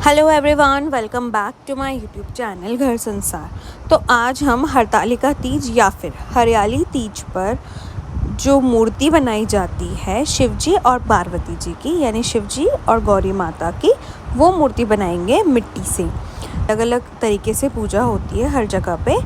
Hello everyone, welcome back to my YouTube channel Ghar Sansar. तो आज हम हरतालिका तीज या फिर हरियाली तीज पर जो मूर्ति बनाई जाती है शिव जी और पार्वती जी की, यानी शिव जी और गौरी माता की, वो मूर्ति बनाएंगे मिट्टी से। अलग अलग तरीके से पूजा होती है हर जगह पे।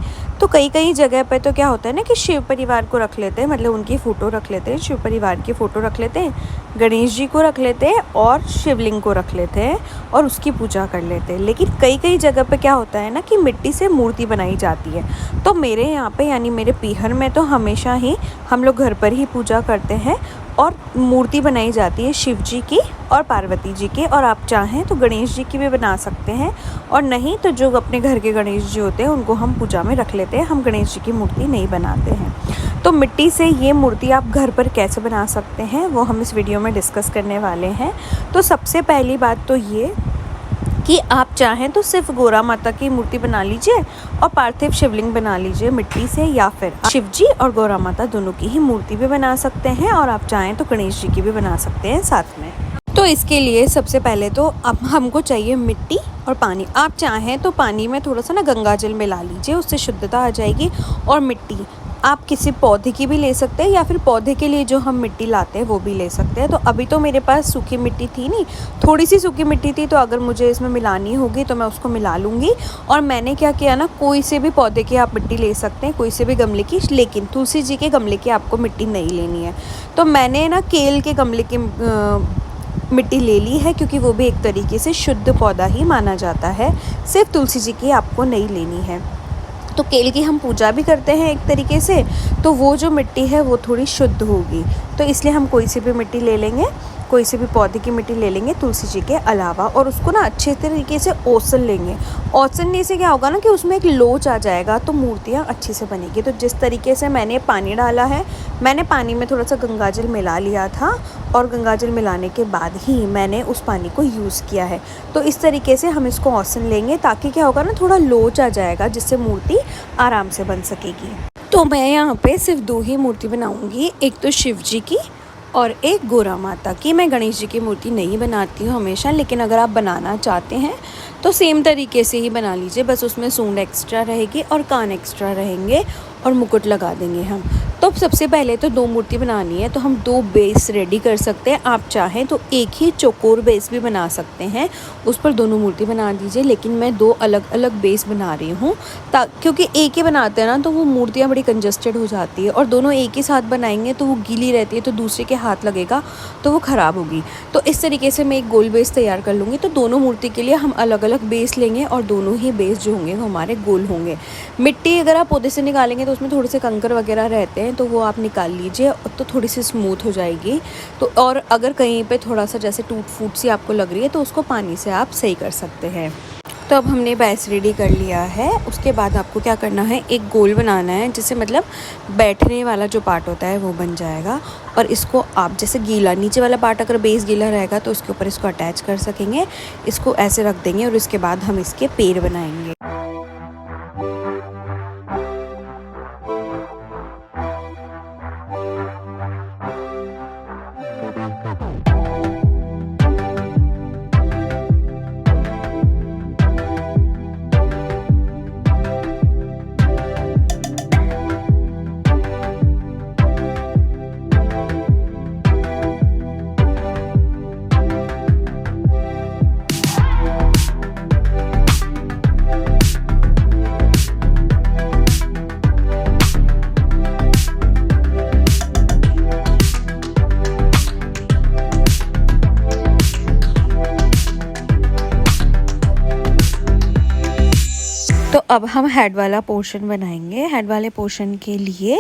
तो कई जगह पे तो क्या होता है ना कि शिव परिवार को रख लेते हैं, मतलब उनकी फ़ोटो रख लेते हैं, शिव परिवार की फ़ोटो रख लेते हैं, गणेश जी को रख लेते हैं और शिवलिंग को रख लेते हैं और उसकी पूजा कर लेते हैं। लेकिन कई जगह पे क्या होता है ना कि मिट्टी से मूर्ति बनाई जाती है। तो मेरे यहाँ पे यानी मेरे पीहर में तो हमेशा ही हम लोग घर पर ही पूजा करते हैं और मूर्ति बनाई जाती है शिव जी की और पार्वती जी की, और आप चाहें तो गणेश जी की भी बना सकते हैं, और नहीं तो जो अपने घर के गणेश जी होते हैं उनको हम पूजा में रख लेते हैं। हम गणेश जी की मूर्ति नहीं बनाते हैं। तो मिट्टी से ये मूर्ति आप घर पर कैसे बना सकते हैं वो हम इस वीडियो में डिस्कस करने वाले हैं। तो सबसे पहली बात तो ये कि आप चाहें तो सिर्फ गोरा माता की मूर्ति बना लीजिए और पार्थिव शिवलिंग बना लीजिए मिट्टी से, या फिर शिव जी और गौरा माता दोनों की ही मूर्ति भी बना सकते हैं, और आप चाहें तो गणेश जी की भी बना सकते हैं साथ में। तो इसके लिए सबसे पहले तो अब हमको चाहिए मिट्टी और पानी। आप चाहें तो पानी में थोड़ा सा ना गंगा जल मिला लीजिए, उससे शुद्धता आ जाएगी। और मिट्टी आप किसी पौधे की भी ले सकते हैं, या फिर पौधे के लिए जो हम मिट्टी लाते हैं वो भी ले सकते हैं। तो अभी तो मेरे पास सूखी मिट्टी थी नहीं, थोड़ी सी सूखी मिट्टी थी, तो अगर मुझे इसमें मिलानी होगी तो मैं उसको मिला लूँगी। और मैंने क्या किया ना, कोई से भी पौधे की आप मिट्टी ले सकते हैं, कोई से भी गमले की, लेकिन तुलसी जी के गमले की आपको मिट्टी नहीं लेनी है। तो मैंने ना केल के गमले की मिट्टी ले ली है, क्योंकि वो भी एक तरीके से शुद्ध पौधा ही माना जाता है। सिर्फ तुलसी जी की आपको नहीं लेनी है। तो केल की हम पूजा भी करते हैं एक तरीके से, तो वो जो मिट्टी है वो थोड़ी शुद्ध होगी। तो इसलिए हम कोई सी भी मिट्टी ले लेंगे, कोई से भी पौधे की मिट्टी ले लेंगे तुलसी जी के अलावा, और उसको ना अच्छे तरीके से ओसन लेंगे। ओसनने से क्या होगा ना कि उसमें एक लोच आ जाएगा, तो मूर्तियाँ अच्छी से बनेगी। तो जिस तरीके से मैंने पानी डाला है, मैंने पानी में थोड़ा सा गंगाजल मिला लिया था, और गंगाजल मिलाने के बाद ही मैंने उस पानी को यूज़ किया है। तो इस तरीके से हम इसको ओसन लेंगे, ताकि क्या होगा ना, थोड़ा लोच आ जाएगा, जिससे मूर्ति आराम से बन सकेगी। तो मैं यहाँ पे सिर्फ 2 ही मूर्ति बनाऊँगी, एक तो शिव जी की और एक गोरा माता की। मैं गणेश जी की मूर्ति नहीं बनाती हूँ हमेशा, लेकिन अगर आप बनाना चाहते हैं तो सेम तरीके से ही बना लीजिए, बस उसमें सूंड एक्स्ट्रा रहेगी और कान एक्स्ट्रा रहेंगे और मुकुट लगा देंगे हम। तो सबसे पहले तो 2 मूर्ति बनानी है, तो हम 2 बेस रेडी कर सकते हैं। आप चाहें तो एक ही चौकोर बेस भी बना सकते हैं, उस पर दोनों मूर्ति बना दीजिए, लेकिन मैं 2 अलग अलग बेस बना रही हूँ, क्योंकि एक ही बनाते हैं ना तो वो मूर्तियाँ बड़ी कंजस्टेड हो जाती है, और दोनों एक ही साथ बनाएंगे तो वो गीली रहती है, तो दूसरे के हाथ लगेगा तो वो ख़राब होगी। तो इस तरीके से मैं एक गोल बेस तैयार कर लूँगी। तो दोनों मूर्ति के लिए हम अलग अलग बेस लेंगे, और दोनों ही बेस जो होंगे वो हमारे गोल होंगे। मिट्टी अगर आप पौधे से निकालेंगे तो उसमें थोड़े से कंकर वगैरह रहते हैं, तो वो आप निकाल लीजिए, तो थोड़ी सी स्मूथ हो जाएगी। तो और अगर कहीं पे थोड़ा सा जैसे टूट फूट सी आपको लग रही है तो उसको पानी से आप सही कर सकते हैं। तो अब हमने बेस रेडी कर लिया है। उसके बाद आपको क्या करना है, एक गोल बनाना है, जिससे मतलब बैठने वाला जो पार्ट होता है वो बन जाएगा। और इसको आप जैसे गीला, नीचे वाला पार्ट अगर बेस गीला रहेगा तो उसके ऊपर इसको अटैच कर सकेंगे। इसको ऐसे रख देंगे और इसके बाद हम इसके पैर बनाएंगे। तो अब हम हेड वाला पोर्शन बनाएंगे। हेड वाले पोर्शन के लिए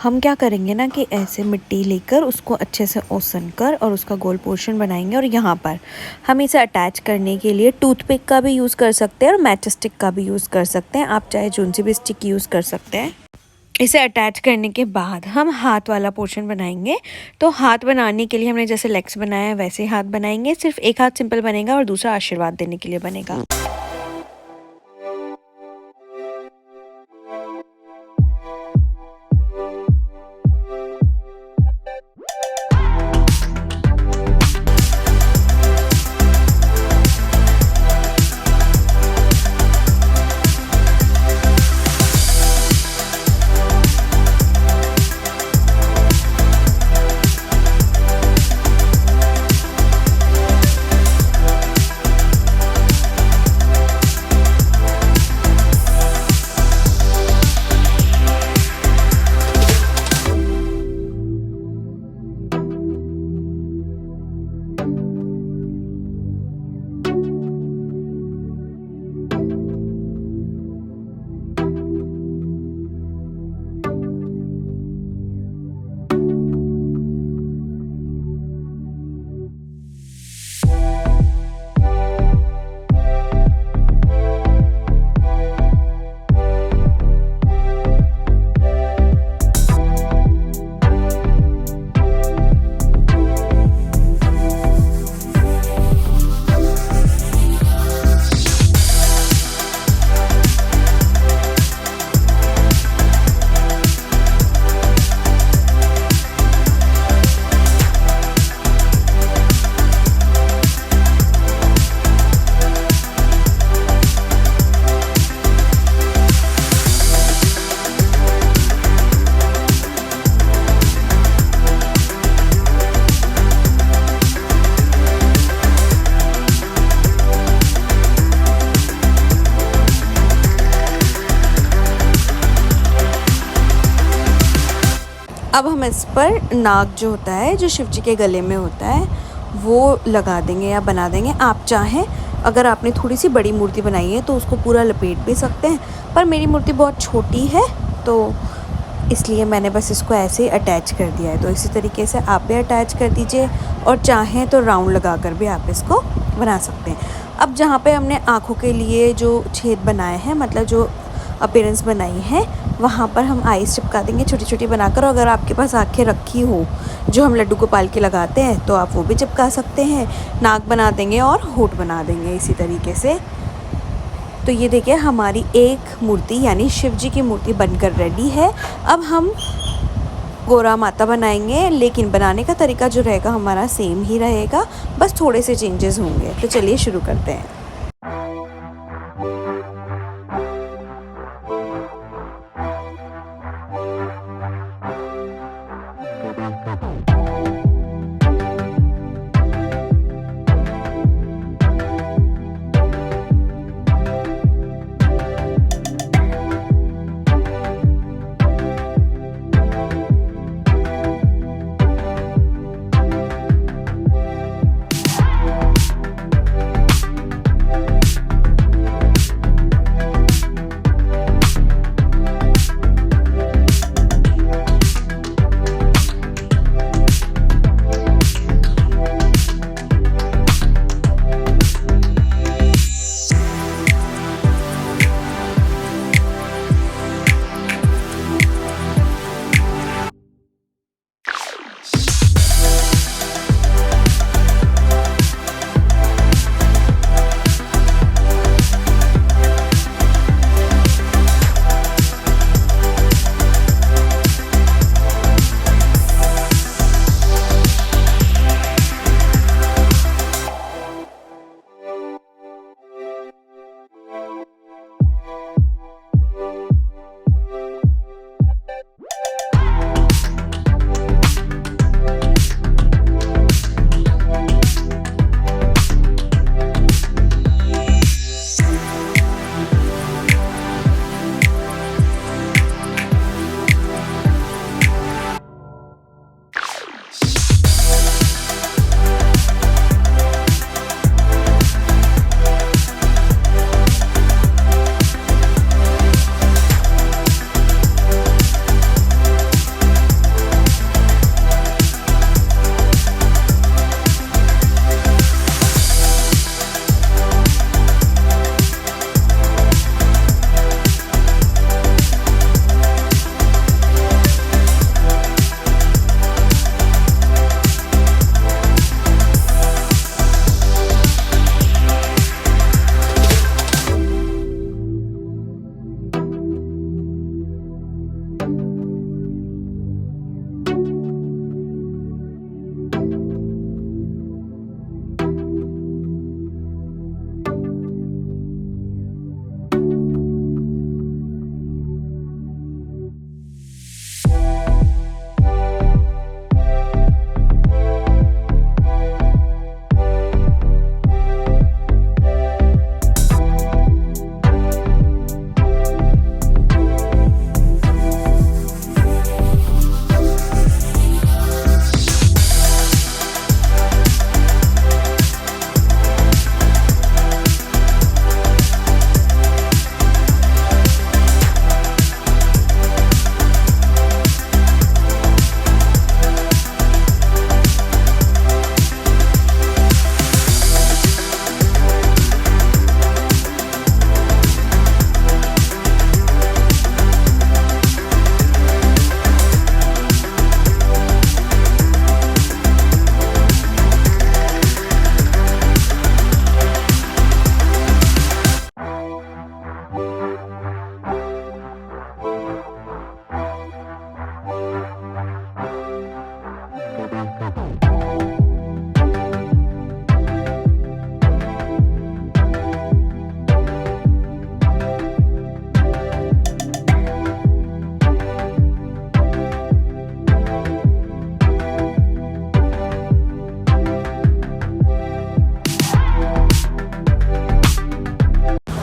हम क्या करेंगे ना कि ऐसे मिट्टी लेकर उसको अच्छे से ओसन कर और उसका गोल पोर्शन बनाएंगे। और यहाँ पर हम इसे अटैच करने के लिए टूथपिक का भी यूज़ कर सकते हैं और मैच स्टिक का भी यूज़ कर सकते हैं। आप चाहे जोन सी भी स्टिक यूज़ कर सकते हैं। इसे अटैच करने के बाद हम हाथ वाला पोर्शन बनाएंगे। तो हाथ बनाने के लिए हमने जैसे लेग्स बनाया है वैसे हाथ बनाएंगे। सिर्फ एक हाथ सिंपल बनेगा और दूसरा आशीर्वाद देने के लिए बनेगा। अब हम इस पर नाग जो होता है, जो शिव जी के गले में होता है, वो लगा देंगे या बना देंगे। आप चाहें, अगर आपने थोड़ी सी बड़ी मूर्ति बनाई है तो उसको पूरा लपेट भी सकते हैं, पर मेरी मूर्ति बहुत छोटी है तो इसलिए मैंने बस इसको ऐसे ही अटैच कर दिया है। तो इसी तरीके से आप भी अटैच कर दीजिए, और चाहें तो राउंड लगा कर भी आप इसको बना सकते हैं। अब जहाँ पे हमने आँखों के लिए जो छेद बनाए हैं, मतलब जो अपीयरेंस बनाई है, वहाँ पर हम आईज चिपका देंगे छोटी छोटी बनाकर। और अगर आपके पास आँखें रखी हो जो हम लड्डू गोपाल के लगाते हैं, तो आप वो भी चिपका सकते हैं। नाक बना देंगे और होठ बना देंगे इसी तरीके से। तो ये देखिए हमारी एक मूर्ति यानी शिव जी की मूर्ति बनकर रेडी है। अब हम गोरा माता बनाएंगे, लेकिन बनाने का तरीका जो रहेगा हमारा सेम ही रहेगा, बस थोड़े से चेंजेस होंगे। तो चलिए शुरू करते हैं।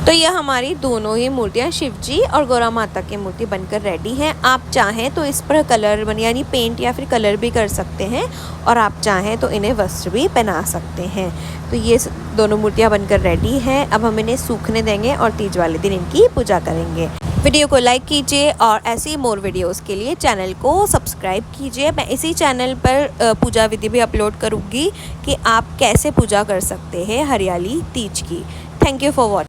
तो यह हमारी दोनों ही मूर्तियाँ शिव जी और गौरा माता की मूर्ति बनकर रेडी हैं। आप चाहें तो इस पर कलर यानी पेंट या फिर कलर भी कर सकते हैं और आप चाहें तो इन्हें वस्त्र भी पहना सकते हैं। तो ये दोनों मूर्तियाँ बनकर रेडी हैं। अब हम इन्हें सूखने देंगे और तीज वाले दिन इनकी पूजा करेंगे। वीडियो को लाइक कीजिए और ऐसी मोर वीडियोस के लिए चैनल को सब्सक्राइब कीजिए। मैं इसी चैनल पर पूजा विधि भी अपलोड करूँगी कि आप कैसे पूजा कर सकते हैं हरियाली तीज की। Thank you for watching.